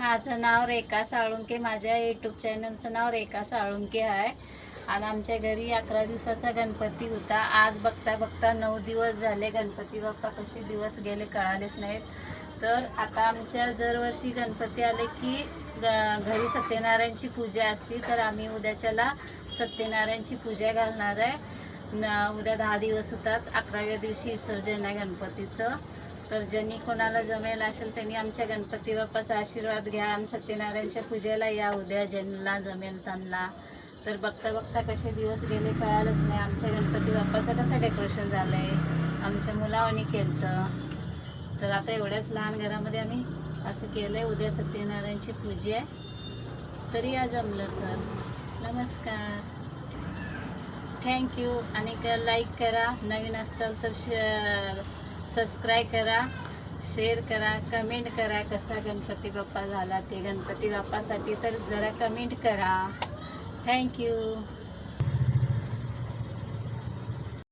माझं नाव रेखा साळुंके, माझ्या यूट्यूब चॅनलचं नाव रेखा साळुंके आहे. आणि आमच्या घरी 11 दिवसाचा गणपती होता. आज बघता बघता 9 दिवस झाले. गणपती बाप्पा कसे दिवस गेले कळालेच नाहीत. तर आता आमच्या दरवर्षी गणपती आले की घरी सत्यनारायणची पूजा असते. तर आम्ही उद्याच्याला सत्यनारायणची पूजा घालणार आहे. उद्या 10 दिवस होतात. 11व्या दिवशी विसर्जन आहे गणपतीचं. तर ज्यांनी कोणाला जमेल असेल त्यांनी आमच्या गणपती बाप्पाचा आशीर्वाद घ्या आणि सत्यनारायणच्या पूजेला या उद्या, ज्यांना जमेल त्यांना. तर बघता बघता कसे दिवस गेले कळालंच नाही. आमच्या गणपती बाप्पाचं कसं डेकोरेशन झालं आहे, आमच्या मुलावानी केलं. तर आता एवढ्याच लहान घरामध्ये आम्ही असं केलं आहे. उद्या सत्यनारायणची पूजा आहे. तरी या जमलं तर. नमस्कार, थँक्यू. आणि लाईक करा, नवीन असाल तर सबस्क्राईब करा, शेअर करा, कमेंट करा. कसा गणपती बाप्पा झाला ते गणपती बाप्पासाठी तर जरा कमेंट करा. थँक्यू.